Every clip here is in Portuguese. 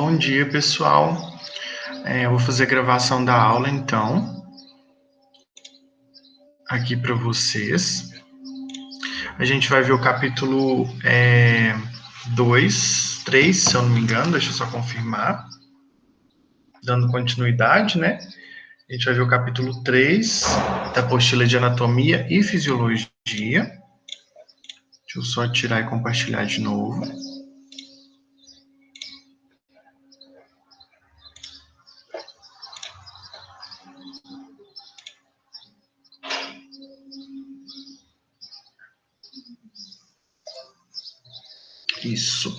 Bom dia, pessoal. Eu vou fazer a gravação da aula, então, aqui para vocês. A gente vai ver o capítulo 2, 3, se eu não me engano, deixa eu só confirmar. Dando continuidade, né? A gente vai ver o capítulo 3 da apostila de Anatomia e Fisiologia. Deixa eu só tirar e compartilhar de novo. Isso.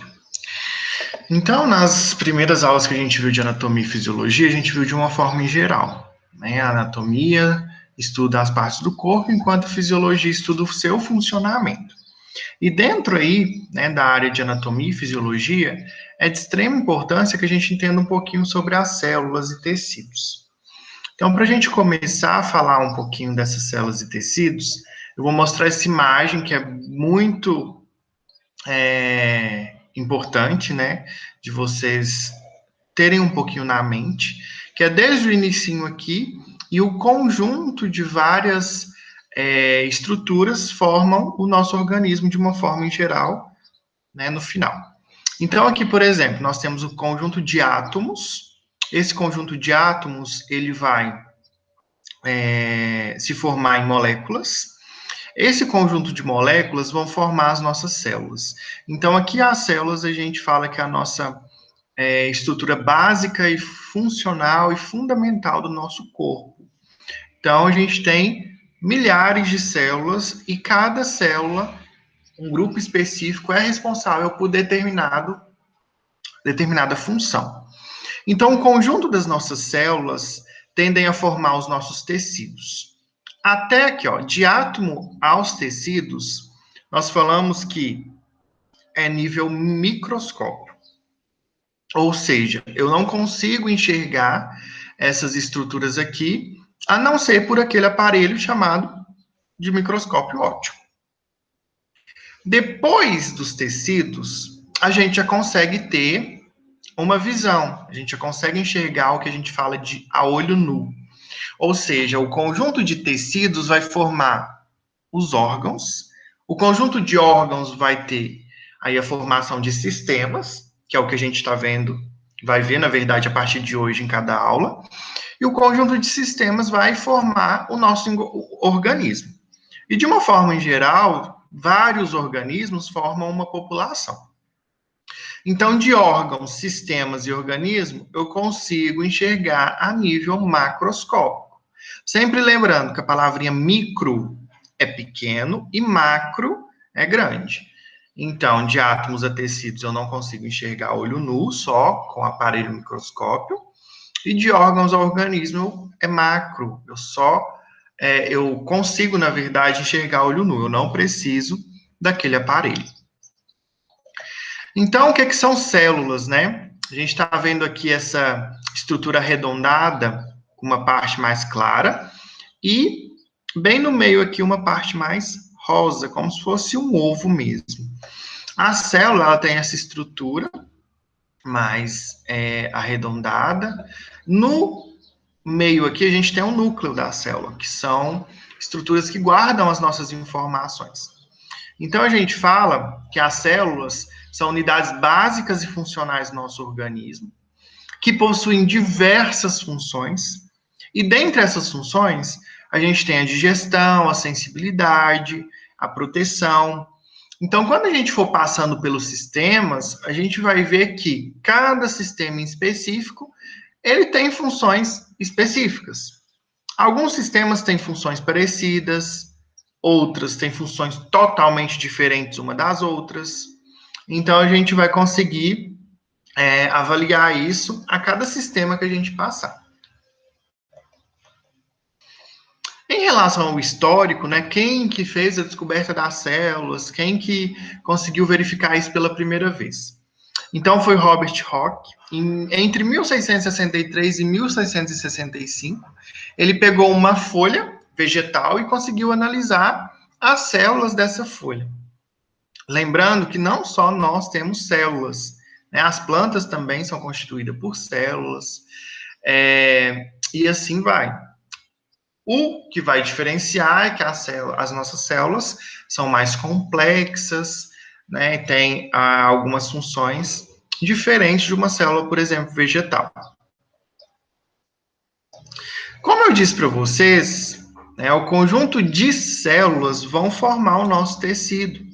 Então, nas primeiras aulas que a gente viu de anatomia e fisiologia, a gente viu de uma forma em geral, né? A anatomia estuda as partes do corpo, enquanto a fisiologia estuda o seu funcionamento. E dentro aí, né, da área de anatomia e fisiologia, é de extrema importância que a gente entenda um pouquinho sobre as células e tecidos. Então, para a gente começar a falar um pouquinho dessas células e tecidos, eu vou mostrar essa imagem que é muito importante, né, de vocês terem um pouquinho na mente, que é desde o inicinho aqui, e o conjunto de várias estruturas formam o nosso organismo de uma forma em geral, né, no final. Então, aqui, por exemplo, nós temos o conjunto de átomos. Esse conjunto de átomos, ele vai se formar em moléculas. Esse conjunto de moléculas vão formar as nossas células. Então, aqui as células, a gente fala que é a nossa estrutura básica e funcional e fundamental do nosso corpo. Então, a gente tem milhares de células e cada célula, um grupo específico, é responsável por determinada função. Então, o conjunto das nossas células tendem a formar os nossos tecidos. Até aqui, ó, de átomo aos tecidos, nós falamos que é nível microscópio. Ou seja, eu não consigo enxergar essas estruturas aqui, a não ser por aquele aparelho chamado de microscópio óptico. Depois dos tecidos, a gente já consegue ter uma visão, a gente já consegue enxergar o que a gente fala de a olho nu. Ou seja, o conjunto de tecidos vai formar os órgãos, o conjunto de órgãos vai ter aí a formação de sistemas, que é o que a gente está vendo, vai ver, na verdade, a partir de hoje em cada aula, e o conjunto de sistemas vai formar o nosso organismo. E de uma forma em geral, vários organismos formam uma população. Então, de órgãos, sistemas e organismo, eu consigo enxergar a nível macroscópico. Sempre lembrando que a palavrinha micro é pequeno e macro é grande. Então, de átomos a tecidos, eu não consigo enxergar a olho nu, só com aparelho microscópio. E de órgãos ao organismo é macro. Eu consigo, na verdade, enxergar a olho nu. Eu não preciso daquele aparelho. Então, o que são células, né? A gente está vendo aqui essa estrutura arredondada, com uma parte mais clara, e bem no meio aqui uma parte mais rosa, como se fosse um ovo mesmo. A célula, ela tem essa estrutura mais arredondada. No meio aqui, a gente tem o núcleo da célula, que são estruturas que guardam as nossas informações. Então, a gente fala que as células são unidades básicas e funcionais do nosso organismo, que possuem diversas funções, e dentre essas funções, a gente tem a digestão, a sensibilidade, a proteção. Então, quando a gente for passando pelos sistemas, a gente vai ver que cada sistema em específico, ele tem funções específicas. Alguns sistemas têm funções parecidas, outras têm funções totalmente diferentes uma das outras. Então, a gente vai conseguir avaliar isso a cada sistema que a gente passar. Em relação ao histórico, né, quem que fez a descoberta das células, quem que conseguiu verificar isso pela primeira vez? Então, foi Robert Hooke. Entre 1663 e 1665, ele pegou uma folha vegetal e conseguiu analisar as células dessa folha. Lembrando que não só nós temos células, né? As plantas também são constituídas por células, e assim vai. O que vai diferenciar é que as nossas células são mais complexas, né? E tem algumas funções diferentes de uma célula, por exemplo, vegetal. Como eu disse para vocês, né, o conjunto de células vão formar o nosso tecido.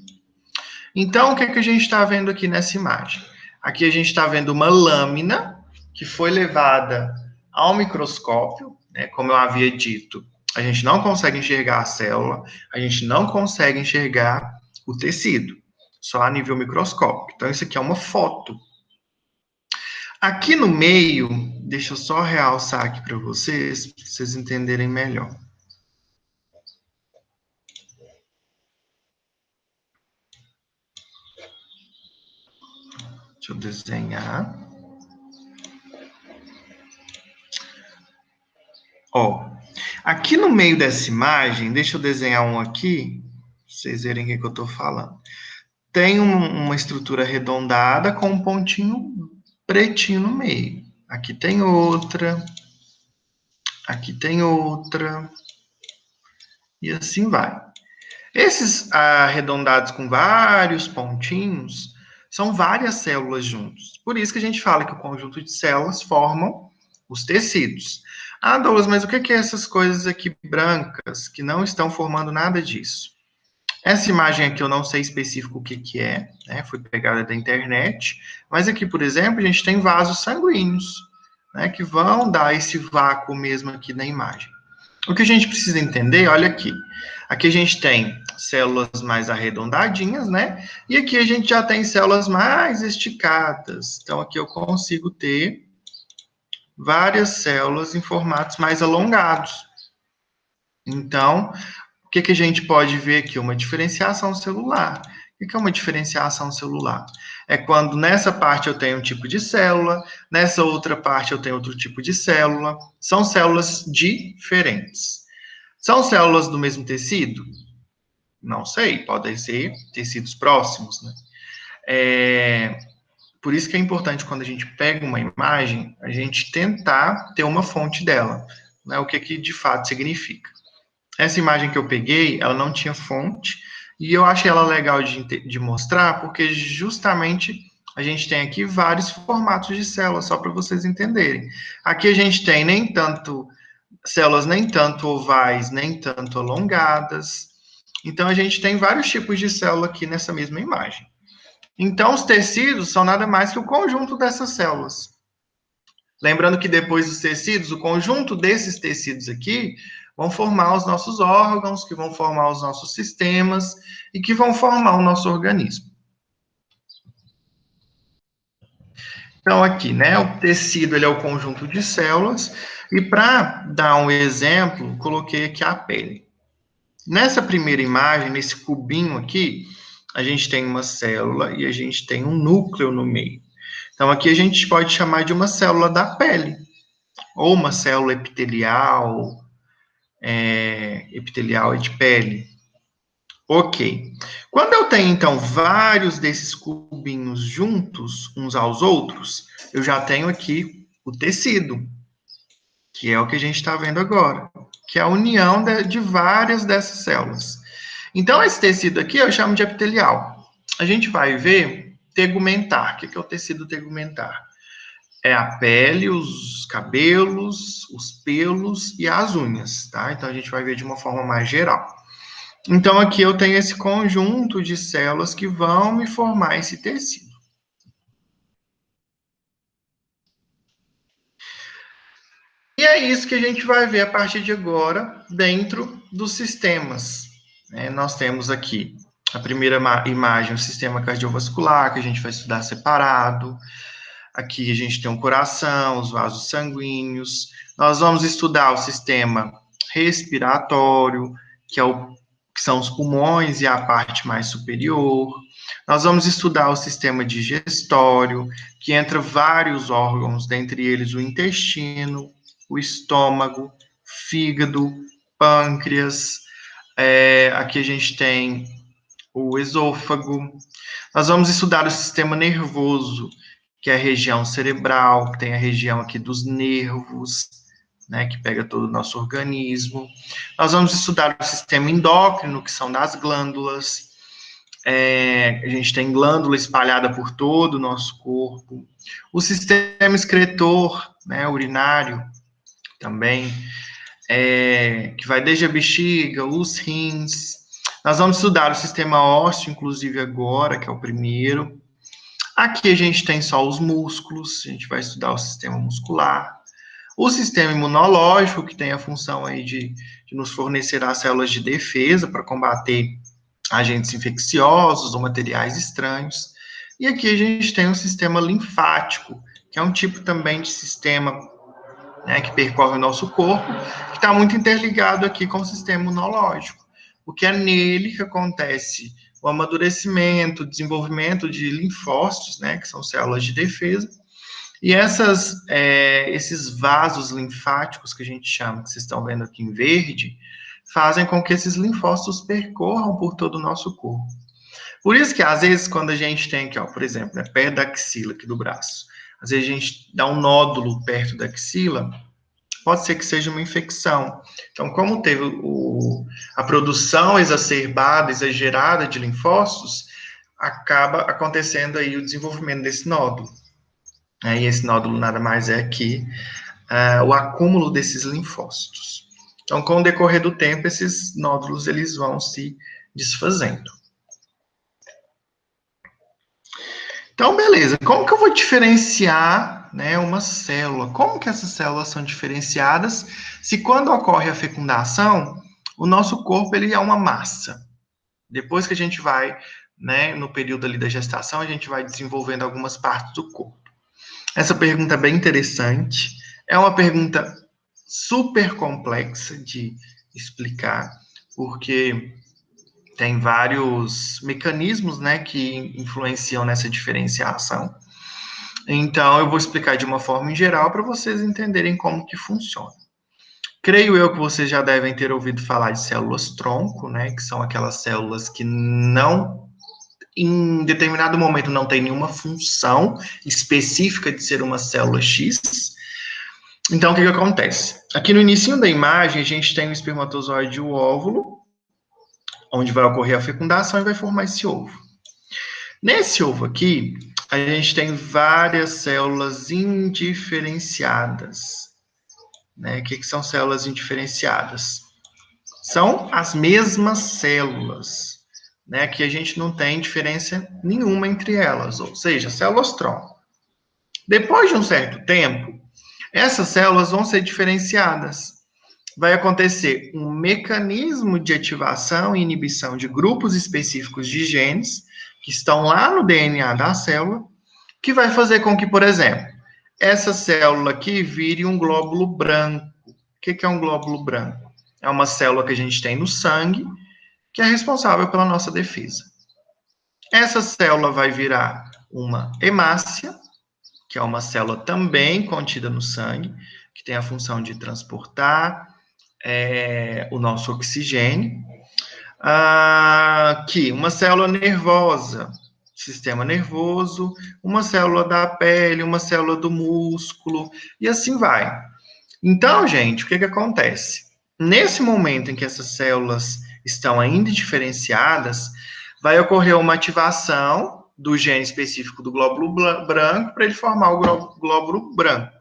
Então, o que, que a gente está vendo aqui nessa imagem? Aqui a gente está vendo uma lâmina que foi levada ao microscópio, né, como eu havia dito, a gente não consegue enxergar a célula, a gente não consegue enxergar o tecido, só a nível microscópico. Então, isso aqui é uma foto. Aqui no meio, deixa eu só realçar aqui para vocês entenderem melhor. Deixa eu desenhar. Ó, aqui no meio dessa imagem, deixa eu desenhar um aqui, pra vocês verem o que eu estou falando. Tem uma estrutura arredondada com um pontinho pretinho no meio. Aqui tem outra. Aqui tem outra. E assim vai. Esses arredondados com vários pontinhos são várias células juntos. Por isso que a gente fala que o conjunto de células formam os tecidos. Ah, Douglas, mas o que é essas coisas aqui brancas que não estão formando nada disso? Essa imagem aqui eu não sei específico o que é, né? Foi pegada da internet. Mas aqui, por exemplo, a gente tem vasos sanguíneos, né? Que vão dar esse vácuo mesmo aqui na imagem. O que a gente precisa entender, olha aqui. Aqui a gente tem células mais arredondadinhas, né? E aqui a gente já tem células mais esticadas. Então, aqui eu consigo ter várias células em formatos mais alongados. Então, o que a gente pode ver aqui? Uma diferenciação celular. O que é uma diferenciação celular? É quando nessa parte eu tenho um tipo de célula, nessa outra parte eu tenho outro tipo de célula. São células diferentes. São células do mesmo tecido? Não sei, podem ser tecidos próximos, né? Por isso que é importante, quando a gente pega uma imagem, a gente tentar ter uma fonte dela, né? O que de fato significa. Essa imagem que eu peguei, ela não tinha fonte, e eu achei ela legal de mostrar, porque justamente a gente tem aqui vários formatos de células, só para vocês entenderem. Aqui a gente tem células nem tanto ovais, nem tanto alongadas. Então, a gente tem vários tipos de célula aqui nessa mesma imagem. Então, os tecidos são nada mais que o conjunto dessas células. Lembrando que depois dos tecidos, o conjunto desses tecidos aqui vão formar os nossos órgãos, que vão formar os nossos sistemas e que vão formar o nosso organismo. Então, aqui, né, o tecido ele é o conjunto de células, e para dar um exemplo, coloquei aqui a pele. Nessa primeira imagem, nesse cubinho aqui, a gente tem uma célula e a gente tem um núcleo no meio. Então, aqui a gente pode chamar de uma célula da pele, ou uma célula epitelial, epitelial é de pele. Ok. Quando eu tenho, então, vários desses cubinhos juntos, uns aos outros, eu já tenho aqui o tecido, que é o que a gente está vendo agora, que é a união de várias dessas células. Então, esse tecido aqui eu chamo de epitelial. A gente vai ver tegumentar. O que é o tecido tegumentar? É a pele, os cabelos, os pelos e as unhas, tá? Então, a gente vai ver de uma forma mais geral. Então, aqui eu tenho esse conjunto de células que vão me formar esse tecido. E é isso que a gente vai ver a partir de agora dentro dos sistemas. Nós temos aqui a primeira imagem, o sistema cardiovascular, que a gente vai estudar separado. Aqui a gente tem o coração, os vasos sanguíneos. Nós vamos estudar o sistema respiratório, que são os pulmões e a parte mais superior. Nós vamos estudar o sistema digestório, que entra vários órgãos, dentre eles o intestino, o estômago, fígado, pâncreas. Aqui a gente tem o esôfago. Nós vamos estudar o sistema nervoso, que é a região cerebral, que tem a região aqui dos nervos, né, que pega todo o nosso organismo. Nós vamos estudar o sistema endócrino, que são das glândulas. A gente tem glândula espalhada por todo o nosso corpo. O sistema excretor, né, urinário, também, que vai desde a bexiga, os rins. Nós vamos estudar o sistema ósseo, inclusive agora, que é o primeiro. Aqui a gente tem só os músculos, a gente vai estudar o sistema muscular. O sistema imunológico, que tem a função aí de nos fornecer as células de defesa para combater agentes infecciosos ou materiais estranhos. E aqui a gente tem o sistema linfático, que é um tipo também de sistema, né, que percorre o nosso corpo, que está muito interligado aqui com o sistema imunológico, porque é nele que acontece o amadurecimento, o desenvolvimento de linfócitos, né, que são células de defesa, e esses vasos linfáticos que a gente chama, que vocês estão vendo aqui em verde, fazem com que esses linfócitos percorram por todo o nosso corpo. Por isso que, às vezes, quando a gente tem aqui, ó, por exemplo, né, perto da axila aqui do braço, às vezes a gente dá um nódulo perto da axila, pode ser que seja uma infecção. Então, como teve a produção exacerbada, exagerada de linfócitos, acaba acontecendo aí o desenvolvimento desse nódulo. E esse nódulo nada mais é que o acúmulo desses linfócitos. Então, com o decorrer do tempo, esses nódulos eles vão se desfazendo. Então, beleza. Como que eu vou diferenciar, né, uma célula? Como que essas células são diferenciadas se quando ocorre a fecundação, o nosso corpo ele é uma massa? Depois que a gente vai, né, no período ali da gestação, a gente vai desenvolvendo algumas partes do corpo. Essa pergunta é bem interessante. É uma pergunta super complexa de explicar, porque tem vários mecanismos, né, que influenciam nessa diferenciação. Então, eu vou explicar de uma forma em geral para vocês entenderem como que funciona. Creio eu que vocês já devem ter ouvido falar de células-tronco, né, que são aquelas células que não, em determinado momento, não tem nenhuma função específica de ser uma célula X. Então, o que acontece? Aqui no início da imagem, a gente tem o espermatozoide e o óvulo, onde vai ocorrer a fecundação e vai formar esse ovo. Nesse ovo aqui, a gente tem várias células indiferenciadas. Né? O que são células indiferenciadas? São as mesmas células, né? Que a gente não tem diferença nenhuma entre elas, ou seja, células-tronco. Depois de um certo tempo, essas células vão ser diferenciadas. Vai acontecer um mecanismo de ativação e inibição de grupos específicos de genes que estão lá no DNA da célula, que vai fazer com que, por exemplo, essa célula aqui vire um glóbulo branco. O que é um glóbulo branco? É uma célula que a gente tem no sangue, que é responsável pela nossa defesa. Essa célula vai virar uma hemácia, que é uma célula também contida no sangue, que tem a função de transportar o nosso oxigênio. Aqui, uma célula nervosa, sistema nervoso, uma célula da pele, uma célula do músculo, e assim vai. Então, gente, o que acontece? Nesse momento em que essas células estão ainda diferenciadas, vai ocorrer uma ativação do gene específico do glóbulo branco para ele formar o glóbulo branco.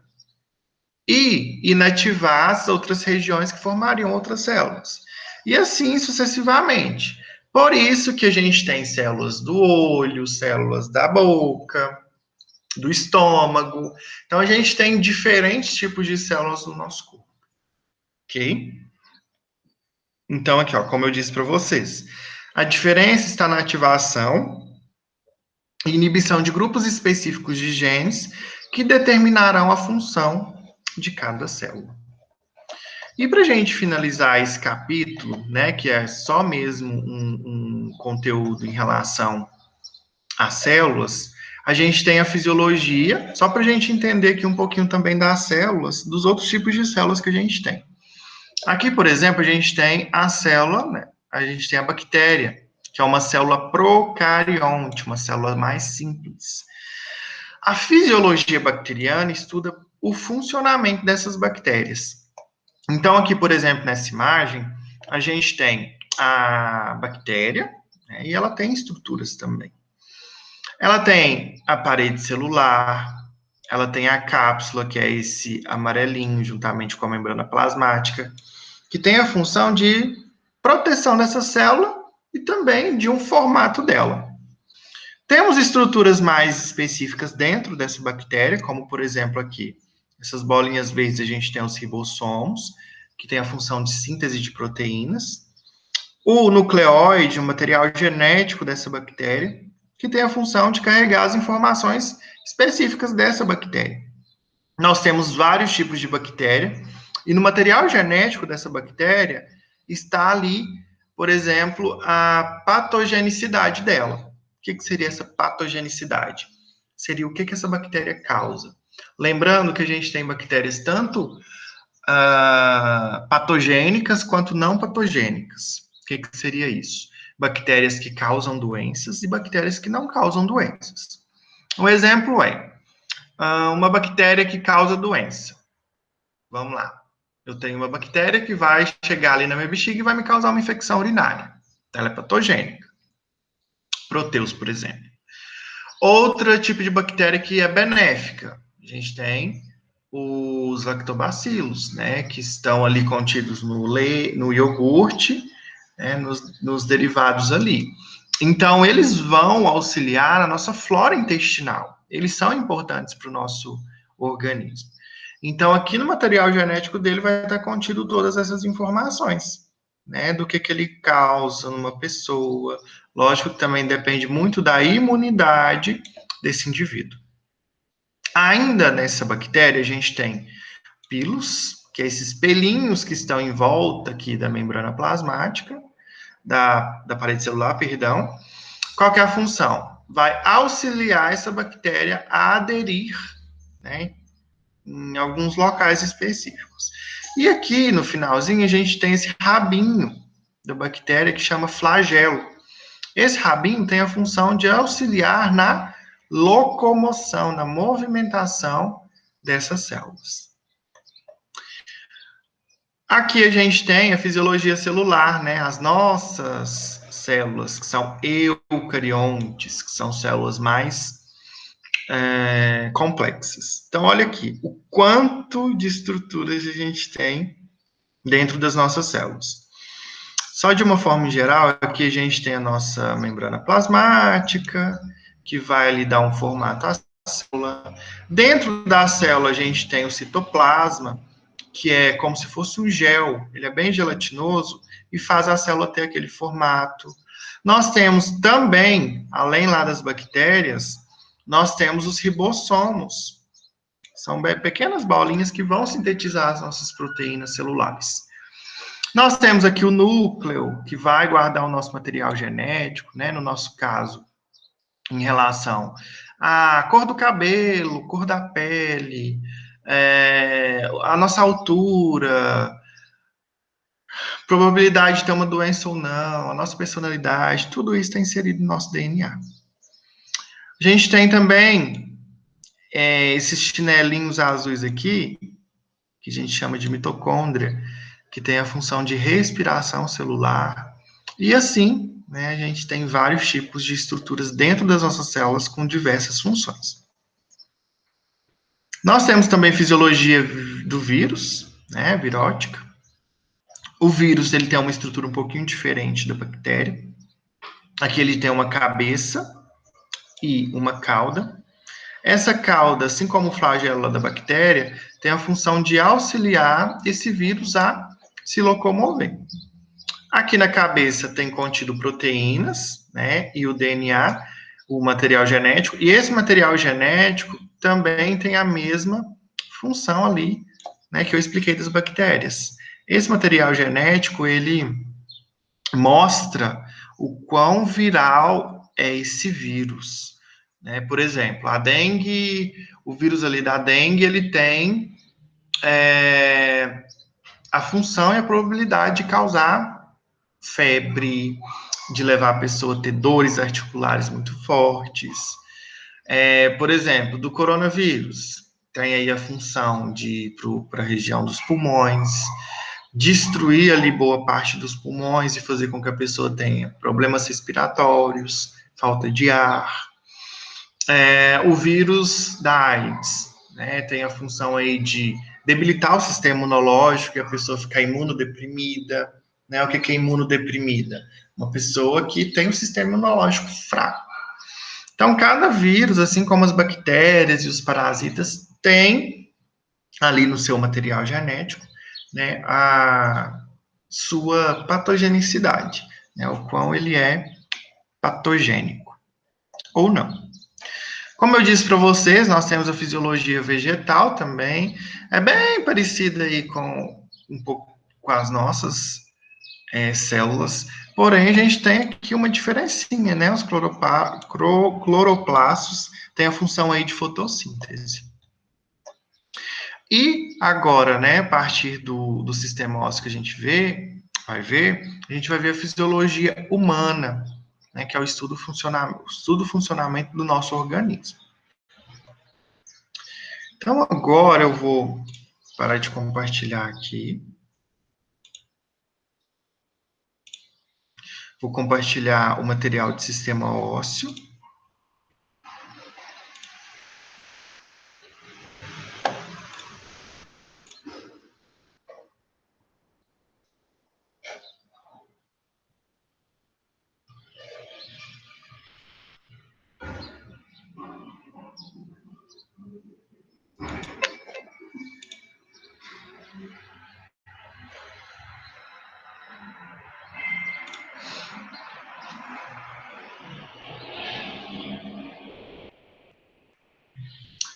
E inativar as outras regiões que formariam outras células. E assim sucessivamente. Por isso que a gente tem células do olho, células da boca, do estômago. Então, a gente tem diferentes tipos de células no nosso corpo. Ok? Então, aqui, ó, como eu disse para vocês, a diferença está na ativação e inibição de grupos específicos de genes que determinarão a função de cada célula. E para a gente finalizar esse capítulo, né, que é só mesmo um conteúdo em relação às células, a gente tem a fisiologia, só para a gente entender aqui um pouquinho também das células, dos outros tipos de células que a gente tem. Aqui, por exemplo, a gente tem a célula, né, a gente tem a bactéria, que é uma célula procarionte, uma célula mais simples. A fisiologia bacteriana estuda o funcionamento dessas bactérias. Então, aqui, por exemplo, nessa imagem, a gente tem a bactéria, né, e ela tem estruturas também. Ela tem a parede celular, ela tem a cápsula, que é esse amarelinho, juntamente com a membrana plasmática, que tem a função de proteção dessa célula e também de um formato dela. Temos estruturas mais específicas dentro dessa bactéria, como, por exemplo, aqui, essas bolinhas verdes, a gente tem os ribossomos, que tem a função de síntese de proteínas. O nucleóide, o material genético dessa bactéria, que tem a função de carregar as informações específicas dessa bactéria. Nós temos vários tipos de bactéria, e no material genético dessa bactéria está ali, por exemplo, a patogenicidade dela. O que seria essa patogenicidade? Seria o que essa bactéria causa. Lembrando que a gente tem bactérias tanto patogênicas quanto não patogênicas. O que seria isso? Bactérias que causam doenças e bactérias que não causam doenças. Um exemplo é uma bactéria que causa doença. Vamos lá. Eu tenho uma bactéria que vai chegar ali na minha bexiga e vai me causar uma infecção urinária. Ela é patogênica. Proteus, por exemplo. Outro tipo de bactéria que é benéfica. A gente tem os lactobacilos, né, que estão ali contidos no iogurte, né, nos derivados ali. Então, eles vão auxiliar a nossa flora intestinal. Eles são importantes para o nosso organismo. Então, aqui no material genético dele vai estar contido todas essas informações, né, do que ele causa numa pessoa. Lógico que também depende muito da imunidade desse indivíduo. Ainda nessa bactéria, a gente tem pilos, que é esses pelinhos que estão em volta aqui da membrana plasmática, da parede celular, perdão. Qual que é a função? Vai auxiliar essa bactéria a aderir, né, em alguns locais específicos. E aqui, no finalzinho, a gente tem esse rabinho da bactéria que chama flagelo. Esse rabinho tem a função de auxiliar na locomoção, na movimentação dessas células. Aqui a gente tem a fisiologia celular, né? As nossas células, que são eucariontes, que são células mais complexas. Então, olha aqui, o quanto de estruturas a gente tem dentro das nossas células. Só de uma forma geral, aqui a gente tem a nossa membrana plasmática, que vai ali dar um formato à célula. Dentro da célula, a gente tem o citoplasma, que é como se fosse um gel, ele é bem gelatinoso e faz a célula ter aquele formato. Nós temos também, além lá das bactérias, nós temos os ribossomos. São pequenas bolinhas que vão sintetizar as nossas proteínas celulares. Nós temos aqui o núcleo, que vai guardar o nosso material genético, né, no nosso caso, em relação à cor do cabelo, cor da pele, a nossa altura, probabilidade de ter uma doença ou não, a nossa personalidade, tudo isso está inserido no nosso DNA. A gente tem também esses chinelinhos azuis aqui, que a gente chama de mitocôndria, que tem a função de respiração celular, e assim, né, a gente tem vários tipos de estruturas dentro das nossas células com diversas funções. Nós temos também fisiologia do vírus, né, virótica. O vírus, ele tem uma estrutura um pouquinho diferente da bactéria. Aqui ele tem uma cabeça e uma cauda. Essa cauda, assim como o flagelo da bactéria, tem a função de auxiliar esse vírus a se locomover. Aqui na cabeça tem contido proteínas, né, e o DNA, o material genético, e esse material genético também tem a mesma função ali, né, que eu expliquei das bactérias. Esse material genético, ele mostra o quão viral é esse vírus, né? Por exemplo, a dengue, o vírus ali da dengue, ele tem a função e a probabilidade de causar febre, de levar a pessoa a ter dores articulares muito fortes. Por exemplo, do coronavírus, tem aí a função de ir para a região dos pulmões, destruir ali boa parte dos pulmões e fazer com que a pessoa tenha problemas respiratórios, falta de ar. O vírus da AIDS, né, tem a função aí de debilitar o sistema imunológico e a pessoa ficar imunodeprimida, né? O que é imunodeprimida? Uma pessoa que tem um sistema imunológico fraco. Então, cada vírus, assim como as bactérias e os parasitas, tem ali no seu material genético, né, a sua patogenicidade, né, o quão ele é patogênico ou não. Como eu disse para vocês, nós temos a fisiologia vegetal também, é bem parecida aí com um pouco com as nossas células, porém a gente tem aqui uma diferencinha, né? Os cloroplastos têm a função aí de fotossíntese. E agora, né, a partir do sistema ósseo que a gente vai ver a fisiologia humana, né, que é o estudo funcionamento do nosso organismo. Então, agora eu vou parar de compartilhar aqui. Vou compartilhar o material de sistema ósseo.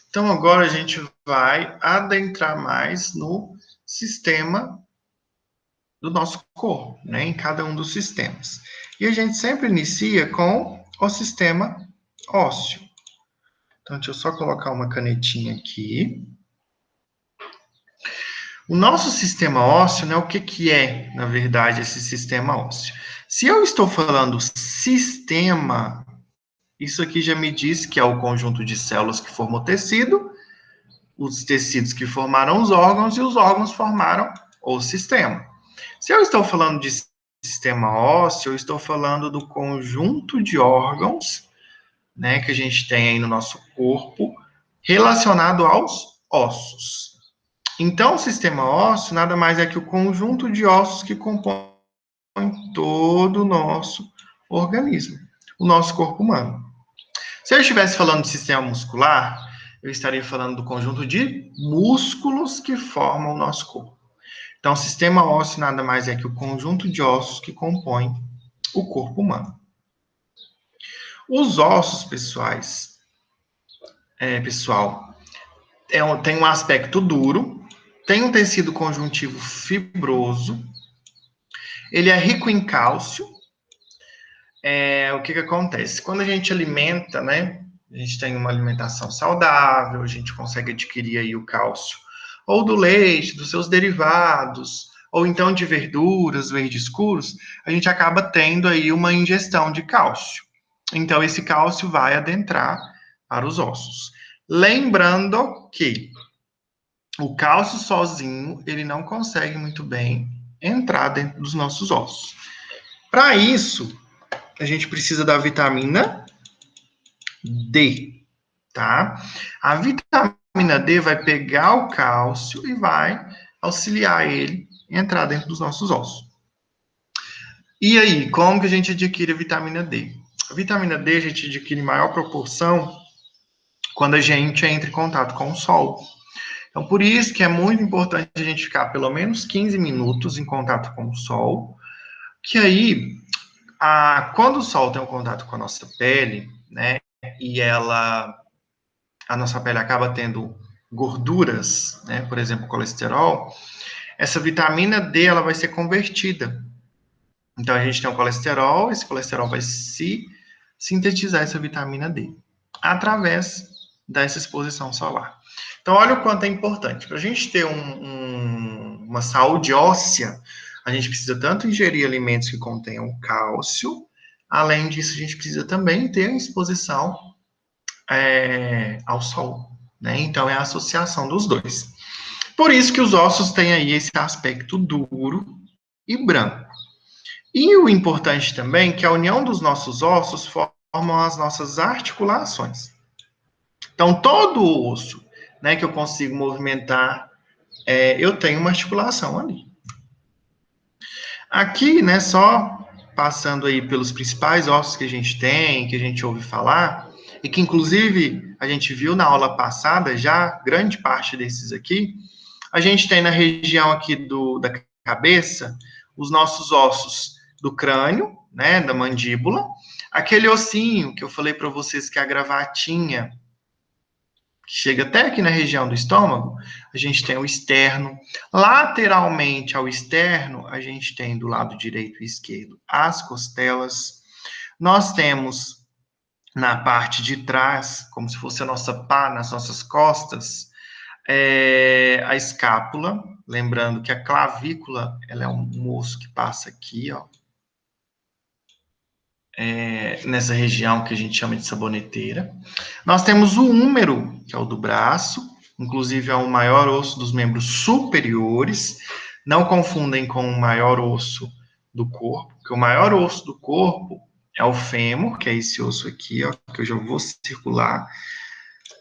Então, agora a gente vai adentrar mais no sistema do nosso corpo, né, em cada um dos sistemas. E a gente sempre inicia com o sistema ósseo. Então, deixa eu só colocar uma canetinha aqui. O nosso sistema ósseo, né, o que é, na verdade, esse sistema ósseo? Se eu estou falando sistema, isso aqui já me diz que é o conjunto de células que formam o tecido, os tecidos que formaram os órgãos e os órgãos formaram o sistema. Se eu estou falando de sistema ósseo, eu estou falando do conjunto de órgãos, né, que a gente tem aí no nosso corpo, relacionado aos ossos. Então, o sistema ósseo nada mais é que o conjunto de ossos que compõem todo o nosso organismo, o nosso corpo humano. Se eu estivesse falando de sistema muscular, eu estaria falando do conjunto de músculos que formam o nosso corpo. Então, o sistema ósseo nada mais é que o conjunto de ossos que compõem o corpo humano. Os ossos, pessoal, tem um aspecto duro, tem um tecido conjuntivo fibroso, ele é rico em cálcio. O que acontece? Quando a gente alimenta, né, a gente tem uma alimentação saudável, a gente consegue adquirir aí o cálcio ou do leite, dos seus derivados, ou então de verduras verdes escuros, a gente acaba tendo aí uma ingestão de cálcio. Então, esse cálcio vai adentrar para os ossos. Lembrando que o cálcio sozinho, ele não consegue muito bem entrar dentro dos nossos ossos. Para isso, a gente precisa da vitamina D, tá? A vitamina D vai pegar o cálcio e vai auxiliar ele a entrar dentro dos nossos ossos. E aí, como que a gente adquire a vitamina D? A vitamina D a gente adquire em maior proporção quando a gente entra em contato com o sol. Então, por isso que é muito importante a gente ficar pelo menos 15 minutos em contato com o sol, que aí, quando o sol tem um contato com a nossa pele, né, e a nossa pele acaba tendo gorduras, né, por exemplo, colesterol, essa vitamina D ela vai ser convertida. Então, a gente tem o colesterol, esse colesterol vai se sintetizar essa vitamina D através dessa exposição solar. Então, olha o quanto é importante. Para a gente ter uma saúde óssea, a gente precisa tanto ingerir alimentos que contenham cálcio, além disso, a gente precisa também ter exposição ao Sol, né? Então, é a associação dos dois. Por isso que os ossos têm aí esse aspecto duro e branco. E o importante também é que a união dos nossos ossos formam as nossas articulações. Então, todo o osso, né, que eu consigo movimentar, eu tenho uma articulação ali. Aqui, né, só passando aí pelos principais ossos que a gente tem, que a gente ouve falar, e que inclusive a gente viu na aula passada já, grande parte desses aqui, a gente tem na região aqui da cabeça, os nossos ossos do crânio, né, da mandíbula, aquele ossinho que eu falei para vocês que é a gravatinha, que chega até aqui na região do estômago, a gente tem o externo. Lateralmente ao externo, a gente tem do lado direito e esquerdo as costelas. Nós temos na parte de trás, como se fosse a nossa pá nas nossas costas, a escápula. Lembrando que a clavícula, ela é um osso que passa aqui, ó. Nessa região que a gente chama de saboneteira. Nós temos o húmero, que é o do braço, inclusive é o maior osso dos membros superiores. Não confundem com o maior osso do corpo, porque o maior osso do corpo é o fêmur, que é esse osso aqui, ó, que eu já vou circular,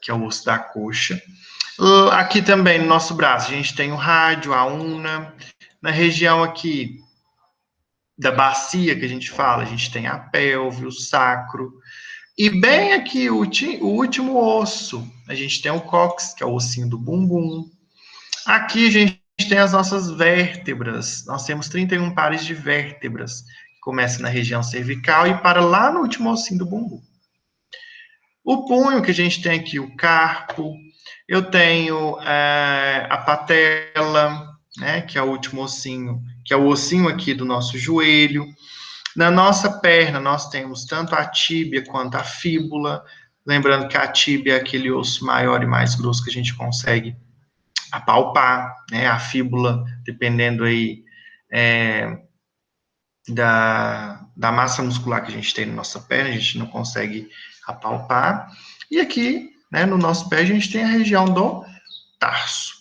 que é o osso da coxa. Aqui também no nosso braço, a gente tem o rádio, a una. Na região aqui da bacia que a gente fala, a gente tem a pelve, o sacro. E bem aqui, o último osso, a gente tem o cóccix, que é o ossinho do bumbum. Aqui a gente tem as nossas vértebras. Nós temos 31 pares de vértebras, que começa na região cervical e para lá no último ossinho do bumbum. O punho, que a gente tem aqui, o carpo. Eu tenho a patela, né, que é o último ossinho, que é o ossinho aqui do nosso joelho. Na nossa perna, nós temos tanto a tíbia quanto a fíbula. Lembrando que a tíbia é aquele osso maior e mais grosso que a gente consegue apalpar, né? A fíbula, dependendo aí da massa muscular que a gente tem na nossa perna, a gente não consegue apalpar. E aqui, né, no nosso pé, a gente tem a região do tarso.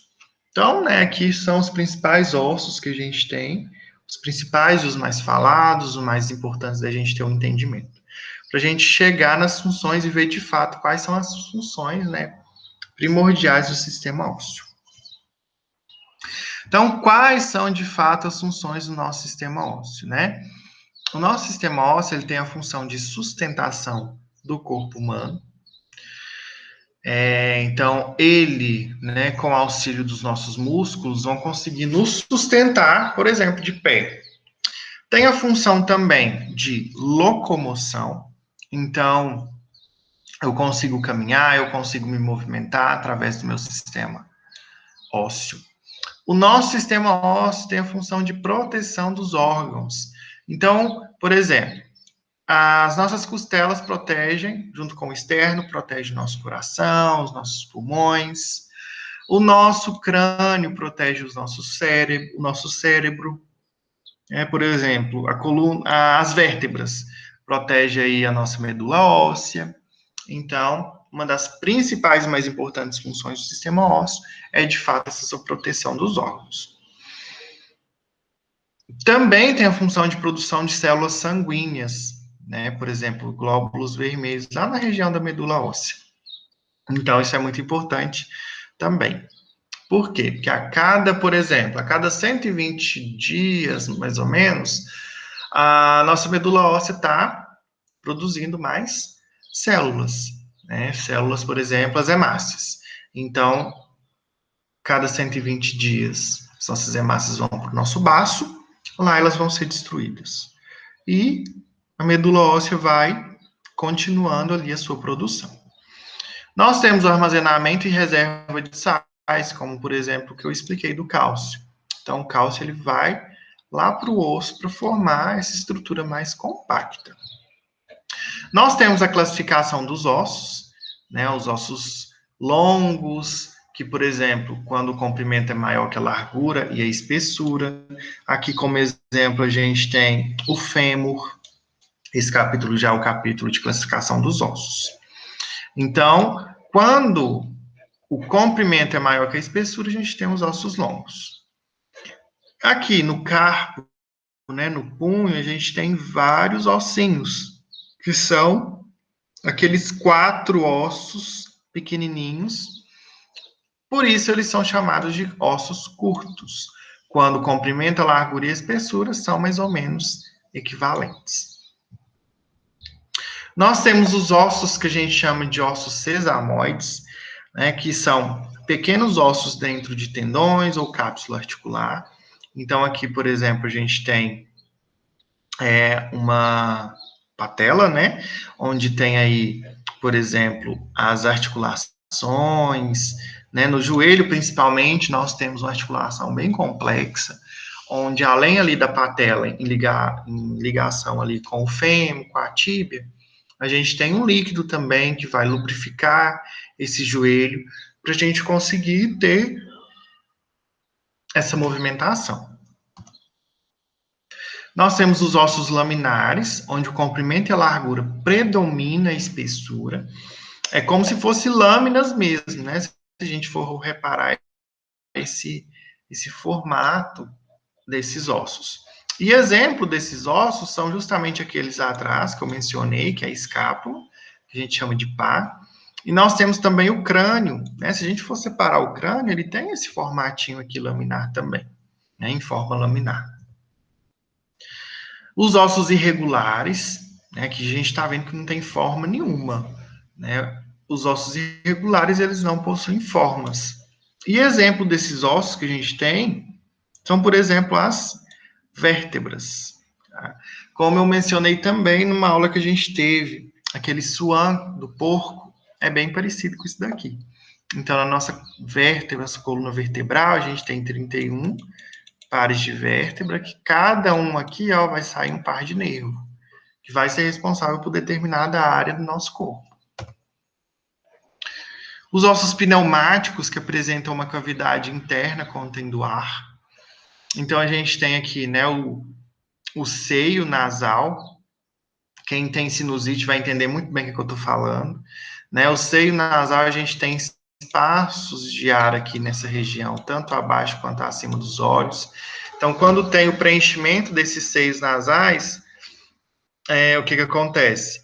Então, né, aqui são os principais ossos que a gente tem, os principais, os mais falados, os mais importantes da gente ter um entendimento. Para a gente chegar nas funções e ver de fato quais são as funções, né, primordiais do sistema ósseo. Então, quais são de fato as funções do nosso sistema ósseo, né? O nosso sistema ósseo ele tem a função de sustentação do corpo humano. Então, ele, né, com o auxílio dos nossos músculos, vão conseguir nos sustentar, por exemplo, de pé. Tem a função também de locomoção. Então, eu consigo caminhar, eu consigo me movimentar através do meu sistema ósseo. O nosso sistema ósseo tem a função de proteção dos órgãos. Então, por exemplo, as nossas costelas protegem, junto com o externo, protege nosso coração, os nossos pulmões. O nosso crânio protege o nosso cérebro. Por exemplo, a coluna, as vértebras protege aí a nossa medula óssea. Então, uma das principais e mais importantes funções do sistema ósseo é, de fato, essa proteção dos órgãos. Também tem a função de produção de células sanguíneas, né? Por exemplo, glóbulos vermelhos, lá na região da medula óssea. Então, isso é muito importante também. Por quê? Porque por exemplo, a cada 120 dias, mais ou menos, a nossa medula óssea está produzindo mais células, né? Células, por exemplo, as hemácias. Então, cada 120 dias, as nossas hemácias vão para o nosso baço, lá elas vão ser destruídas. E a medula óssea vai continuando ali a sua produção. Nós temos o armazenamento e reserva de sais, como, por exemplo, o que eu expliquei do cálcio. Então, o cálcio ele vai lá para o osso para formar essa estrutura mais compacta. Nós temos a classificação dos ossos, né? Os ossos longos, que, por exemplo, quando o comprimento é maior que a largura e a espessura. Aqui, como exemplo, a gente tem o fêmur. Esse capítulo já é o capítulo de classificação dos ossos. Então, quando o comprimento é maior que a espessura, a gente tem os ossos longos. Aqui no carpo, né, no punho, a gente tem vários ossinhos, que são aqueles 4 ossos pequenininhos. Por isso, eles são chamados de ossos curtos, quando o comprimento, a largura e a espessura são mais ou menos equivalentes. Nós temos os ossos que a gente chama de ossos sesamoides, né, que são pequenos ossos dentro de tendões ou cápsula articular. Então, aqui, por exemplo, a gente tem uma patela, né, onde tem aí, por exemplo, as articulações, né, no joelho, principalmente, nós temos uma articulação bem complexa, onde além ali da patela, em ligação ali com o fêmur, com a tíbia, a gente tem um líquido também que vai lubrificar esse joelho para a gente conseguir ter essa movimentação. Nós temos os ossos laminares, onde o comprimento e a largura predomina a espessura. É como se fosse lâminas mesmo, né? Se a gente for reparar esse formato desses ossos. E exemplo desses ossos são justamente aqueles atrás que eu mencionei, que é a escápula, que a gente chama de pá. E nós temos também o crânio, né? Se a gente for separar o crânio, ele tem esse formatinho aqui laminar também, né? Em forma laminar. Os ossos irregulares, né? Que a gente está vendo que não tem forma nenhuma, né? Os ossos irregulares, eles não possuem formas. E exemplo desses ossos que a gente tem são, por exemplo, as vértebras. Tá? Como eu mencionei também numa aula que a gente teve, aquele swan do porco é bem parecido com isso daqui. Então, na nossa vértebra, nossa coluna vertebral, a gente tem 31 pares de vértebra, que cada um aqui ó, vai sair um par de nervo, que vai ser responsável por determinada área do nosso corpo. Os ossos pneumáticos, que apresentam uma cavidade interna contendo ar. Então, a gente tem aqui, né, o seio nasal. Quem tem sinusite vai entender muito bem o que eu estou falando. Né? O seio nasal, a gente tem espaços de ar aqui nessa região, tanto abaixo quanto acima dos olhos. Então, quando tem o preenchimento desses seios nasais, o que acontece?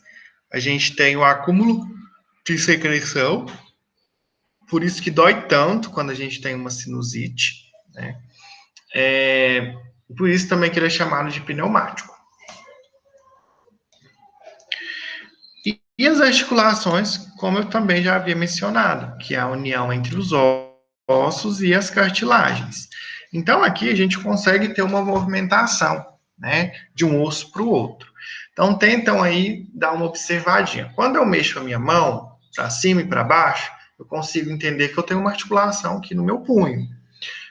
A gente tem o acúmulo de secreção, por isso que dói tanto quando a gente tem uma sinusite, né? Por isso também que ele é chamado de pneumático. E as articulações, como eu também já havia mencionado, que é a união entre os ossos e as cartilagens. Então, aqui a gente consegue ter uma movimentação, né, de um osso para o outro. Então, tentam aí dar uma observadinha. Quando eu mexo a minha mão para cima e para baixo, eu consigo entender que eu tenho uma articulação aqui no meu punho.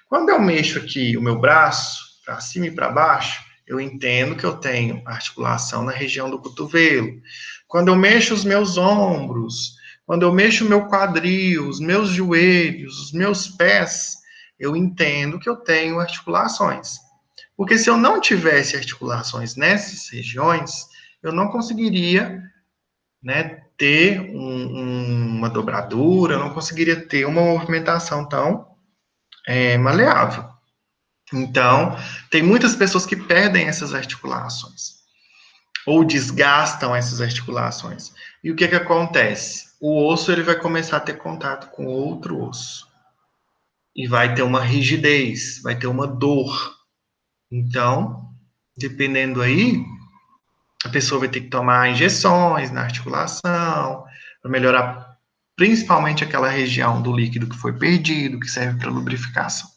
Quando eu mexo aqui o meu braço para cima e para baixo, eu entendo que eu tenho articulação na região do cotovelo. Quando eu mexo os meus ombros, quando eu mexo o meu quadril, os meus joelhos, os meus pés, eu entendo que eu tenho articulações. Porque se eu não tivesse articulações nessas regiões, eu não conseguiria, né, ter uma dobradura, eu não conseguiria ter uma movimentação tão maleável. Então, tem muitas pessoas que perdem essas articulações ou desgastam essas articulações. E o que acontece? O osso ele vai começar a ter contato com outro osso e vai ter uma rigidez, vai ter uma dor. Então, dependendo aí, a pessoa vai ter que tomar injeções na articulação para melhorar principalmente aquela região do líquido que foi perdido, que serve para lubrificação.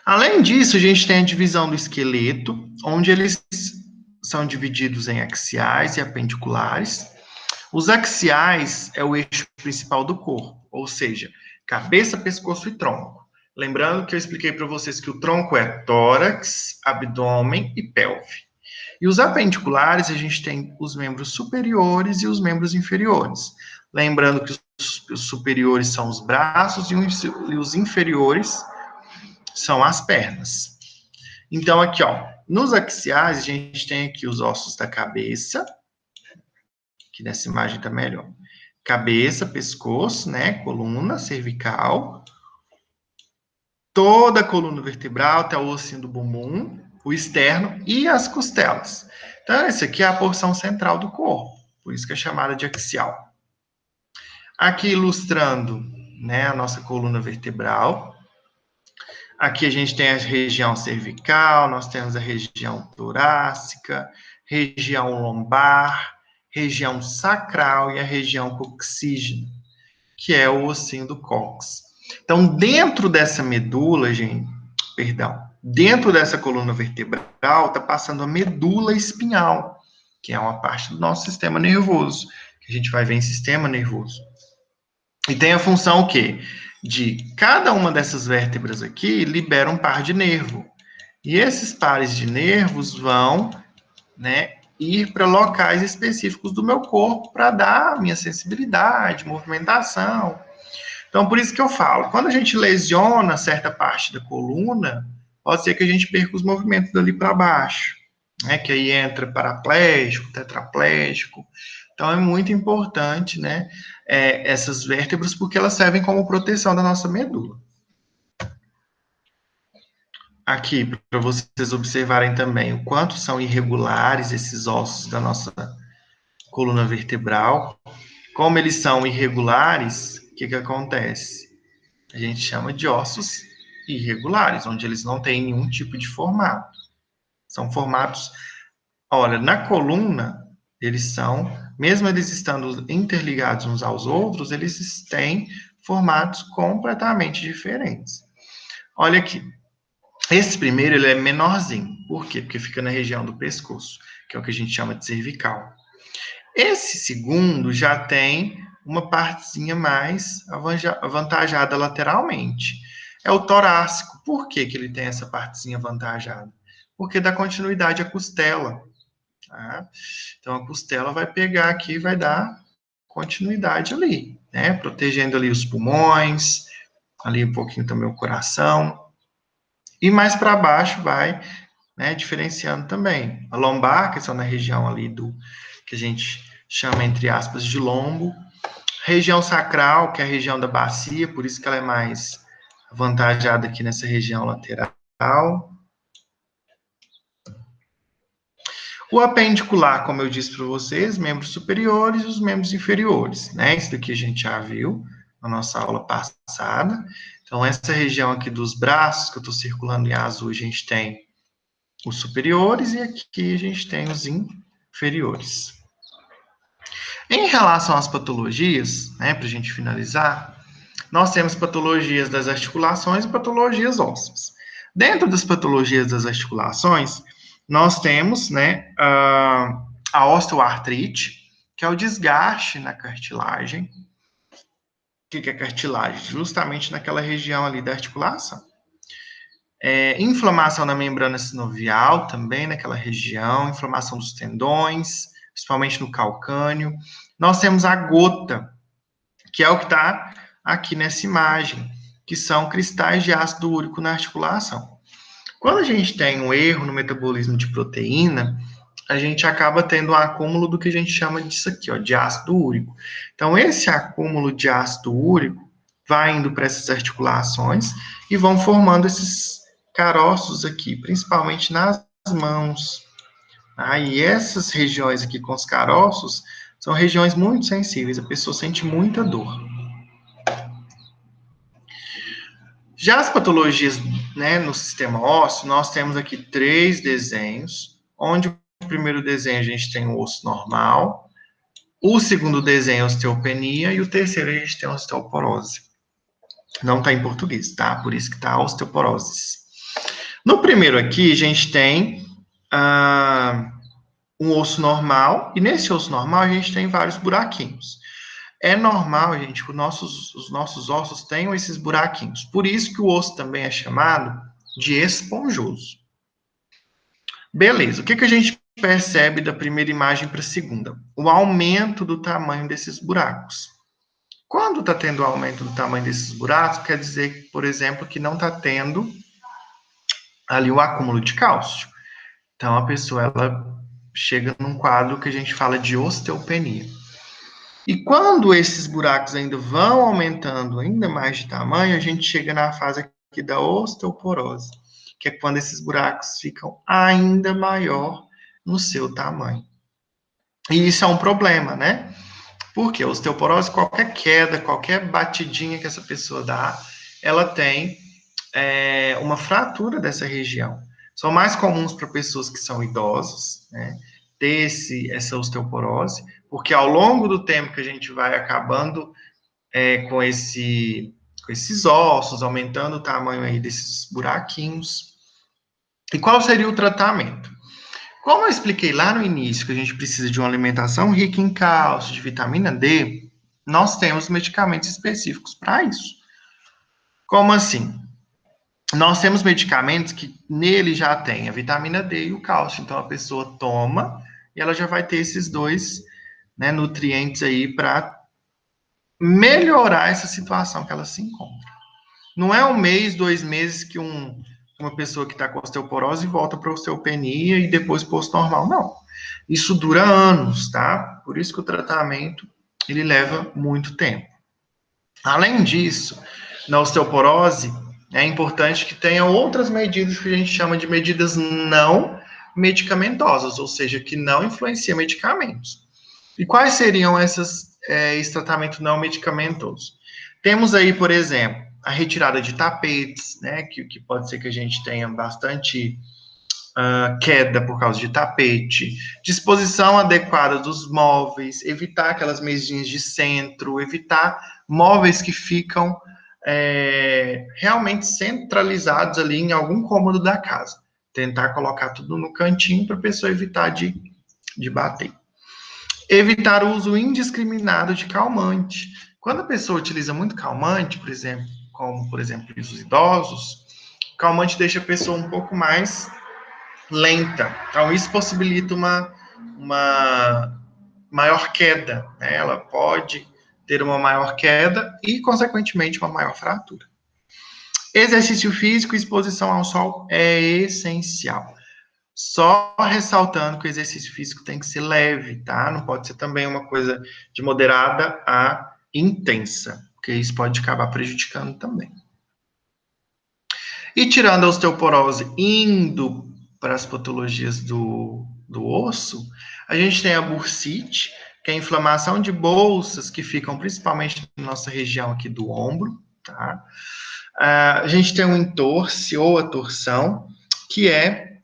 Além disso, a gente tem a divisão do esqueleto, onde eles são divididos em axiais e apendiculares. Os axiais é o eixo principal do corpo, ou seja, cabeça, pescoço e tronco. Lembrando que eu expliquei para vocês que o tronco é tórax, abdômen e pelve. E os apendiculares, a gente tem os membros superiores e os membros inferiores. Lembrando que os superiores são os braços e os inferiores são as pernas. Então, aqui, ó, nos axiais, a gente tem aqui os ossos da cabeça, Aqui nessa imagem está melhor. Cabeça, pescoço, né? Coluna cervical. Toda a coluna vertebral, até o ossinho do bumbum, o externo e as costelas. Então, essa aqui é a porção central do corpo, por isso que é chamada de axial. Aqui ilustrando, né, a nossa coluna vertebral. Aqui a gente tem a região cervical, nós temos a região torácica, região lombar, região sacral e a região coxígena, que é o ossinho do cóccix. Então, dentro dessa medula, gente, dentro dessa coluna vertebral, está passando a medula espinhal, que é uma parte do nosso sistema nervoso, que a gente vai ver em sistema nervoso. E tem a função o quê? De cada uma dessas vértebras aqui libera um par de nervo. E esses pares de nervos vão, né, ir para locais específicos do meu corpo para dar a minha sensibilidade, movimentação. Então, por isso que eu falo, quando a gente lesiona certa parte da coluna, pode ser que a gente perca os movimentos dali para baixo, né? Que aí entra paraplégico, tetraplégico. Então, é muito importante, né? Essas vértebras, porque elas servem como proteção da nossa medula. Aqui, para vocês observarem também o quanto são irregulares esses ossos da nossa coluna vertebral. Como eles são irregulares, o que acontece? A gente chama de ossos irregulares, onde eles não têm nenhum tipo de formato. São formatos, olha, na coluna, eles são, mesmo eles estando interligados uns aos outros, eles têm formatos completamente diferentes. Olha aqui, esse primeiro, ele é menorzinho. Por quê? Porque fica na região do pescoço, que é o que a gente chama de cervical. Esse segundo já tem uma partezinha mais avantajada lateralmente. É o torácico. Por que ele tem essa partezinha avantajada? Porque dá continuidade à costela. Tá? Então, a costela vai pegar aqui e vai dar continuidade ali, né? Protegendo ali os pulmões, ali um pouquinho também o coração. E mais para baixo vai, né, diferenciando também. A lombar, que são na região ali do que a gente chama, entre aspas, de lombo. Região sacral, que é a região da bacia, por isso que ela é mais avantajada aqui nessa região lateral. O apendicular, como eu disse para vocês, membros superiores e os membros inferiores, né? Isso daqui a gente já viu na nossa aula passada. Então, essa região aqui dos braços, que eu estou circulando em azul, a gente tem os superiores e aqui a gente tem os inferiores. Em relação às patologias, né, para a gente finalizar, nós temos patologias das articulações e patologias ósseas. Dentro das patologias das articulações, nós temos, né, a osteoartrite, que é o desgaste na cartilagem. O que é cartilagem? Justamente naquela região ali da articulação. Inflamação na membrana sinovial, também naquela região, inflamação dos tendões, principalmente no calcâneo. Nós temos a gota, que é o que está aqui nessa imagem, que são cristais de ácido úrico na articulação. Quando a gente tem um erro no metabolismo de proteína, a gente acaba tendo um acúmulo do que a gente chama disso aqui, ó, de ácido úrico. Então, esse acúmulo de ácido úrico vai indo para essas articulações e vão formando esses caroços aqui, principalmente nas mãos. E essas regiões aqui com os caroços são regiões muito sensíveis, a pessoa sente muita dor. Já as patologias, né, no sistema ósseo, nós temos aqui 3 desenhos, onde o primeiro desenho a gente tem o osso normal, o segundo desenho é a osteopenia e o terceiro a gente tem a osteoporose. Não está em português, tá? Por isso que está osteoporose. No primeiro aqui, a gente tem um osso normal, e nesse osso normal a gente tem vários buraquinhos. É normal, gente, que os nossos ossos tenham esses buraquinhos. Por isso que o osso também é chamado de esponjoso. Beleza, o que a gente percebe da primeira imagem para a segunda? O aumento do tamanho desses buracos. Quando está tendo aumento do tamanho desses buracos, quer dizer, por exemplo, que não está tendo ali o acúmulo de cálcio. Então, a pessoa, ela chega num quadro que a gente fala de osteopenia. E quando esses buracos ainda vão aumentando ainda mais de tamanho, a gente chega na fase aqui da osteoporose, que é quando esses buracos ficam ainda maior no seu tamanho. E isso é um problema, né? Porque a osteoporose, qualquer queda, qualquer batidinha que essa pessoa dá, ela tem uma fratura dessa região. São mais comuns para pessoas que são idosas, né? Ter essa osteoporose, porque ao longo do tempo que a gente vai acabando com esses ossos, aumentando o tamanho aí desses buraquinhos. E qual seria o tratamento? Como eu expliquei lá no início que a gente precisa de uma alimentação rica em cálcio, de vitamina D, nós temos medicamentos específicos para isso. Como assim? Nós temos medicamentos que nele já tem a vitamina D e o cálcio. Então a pessoa toma e ela já vai ter esses dois, né, nutrientes aí para melhorar essa situação que ela se encontra. Não é um mês, 2 meses que uma pessoa que está com osteoporose volta para osteopenia e depois posto normal. Não. Isso dura anos, tá? Por isso que o tratamento ele leva muito tempo. Além disso, na osteoporose, é importante que tenha outras medidas que a gente chama de medidas não medicamentosas, ou seja, que não influenciam medicamentos. E quais seriam esse tratamento não medicamentoso? Temos aí, por exemplo, a retirada de tapetes, né, que pode ser que a gente tenha bastante queda por causa de tapete, disposição adequada dos móveis, evitar aquelas mesinhas de centro, evitar móveis que ficam realmente centralizados ali em algum cômodo da casa. Tentar colocar tudo no cantinho para a pessoa evitar de bater. Evitar o uso indiscriminado de calmante. Quando a pessoa utiliza muito calmante, por exemplo, como por exemplo os idosos, o calmante deixa a pessoa um pouco mais lenta. Então, isso possibilita uma maior queda. Né? Ela pode ter uma maior queda e, consequentemente, uma maior fratura. Exercício físico e exposição ao sol é essencial. Só ressaltando que o exercício físico tem que ser leve, tá? Não pode ser também uma coisa de moderada a intensa, porque isso pode acabar prejudicando também. E tirando a osteoporose, indo para as patologias do osso, a gente tem a bursite, que é a inflamação de bolsas que ficam principalmente na nossa região aqui do ombro, tá? A gente tem o entorse ou a torção, que é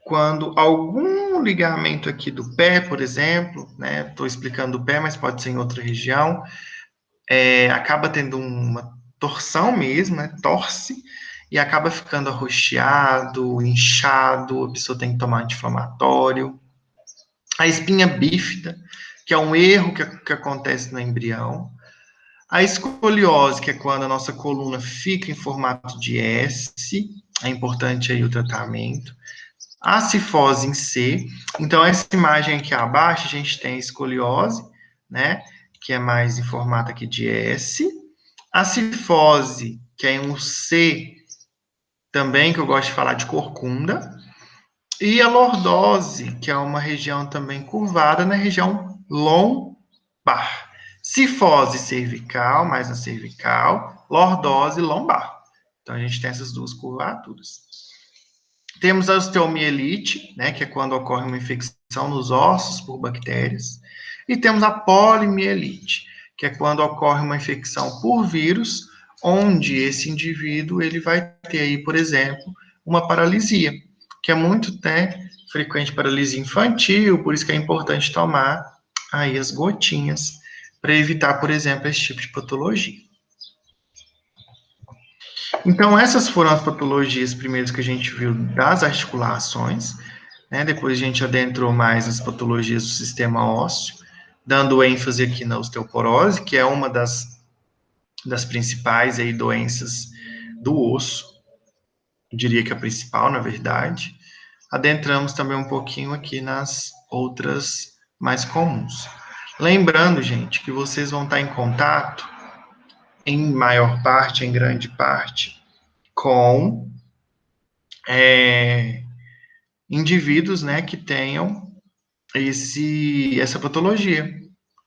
quando algum ligamento aqui do pé, por exemplo, né? Estou explicando o pé, mas pode ser em outra região, acaba tendo uma torção mesmo, né? Torce, e acaba ficando arroxeado, inchado, a pessoa tem que tomar anti-inflamatório. A espinha bífida, que é um erro que acontece no embrião. A escoliose, que é quando a nossa coluna fica em formato de S, é importante aí o tratamento. A cifose em C, então essa imagem aqui abaixo, a gente tem a escoliose, né, que é mais em formato aqui de S. A cifose, que é em um C, também, que eu gosto de falar de corcunda. E a lordose, que é uma região também curvada na região lombar. Cifose cervical, mais na cervical, lordose lombar. Então, a gente tem essas duas curvaturas. Temos a osteomielite, né, que é quando ocorre uma infecção nos ossos por bactérias. E temos a polimielite, que é quando ocorre uma infecção por vírus, onde esse indivíduo ele vai ter aí, por exemplo, uma paralisia, que é muito frequente paralisia infantil, por isso que é importante tomar aí as gotinhas para evitar, por exemplo, esse tipo de patologia. Então, essas foram as patologias primeiras que a gente viu das articulações, né? Depois a gente adentrou mais nas patologias do sistema ósseo, dando ênfase aqui na osteoporose, que é uma das principais aí doenças do osso, eu diria que a principal, na verdade. Adentramos também um pouquinho aqui nas outras mais comuns. Lembrando, gente, que vocês vão estar em contato, em maior parte, em grande parte, com indivíduos, né, que tenham essa patologia.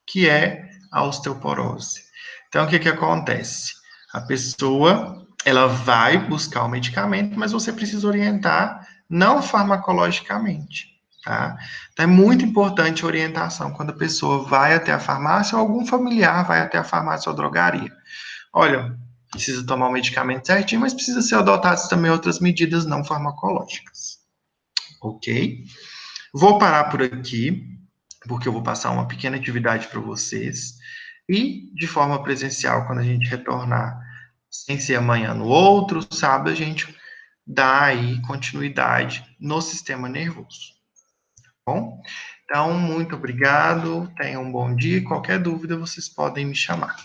que é a osteoporose. Então, o que que acontece? A pessoa, ela vai buscar o medicamento, mas você precisa orientar não farmacologicamente, tá? Então, é muito importante a orientação quando a pessoa vai até a farmácia ou algum familiar vai até a farmácia ou drogaria. Olha, precisa tomar o medicamento certinho, mas precisa ser adotadas também outras medidas não farmacológicas, ok? Vou parar por aqui, porque eu vou passar uma pequena atividade para vocês. E, de forma presencial, quando a gente retornar, sem ser amanhã no outro sábado, a gente dá aí continuidade no sistema nervoso. Tá bom? Então, muito obrigado, tenham um bom dia. Qualquer dúvida, vocês podem me chamar.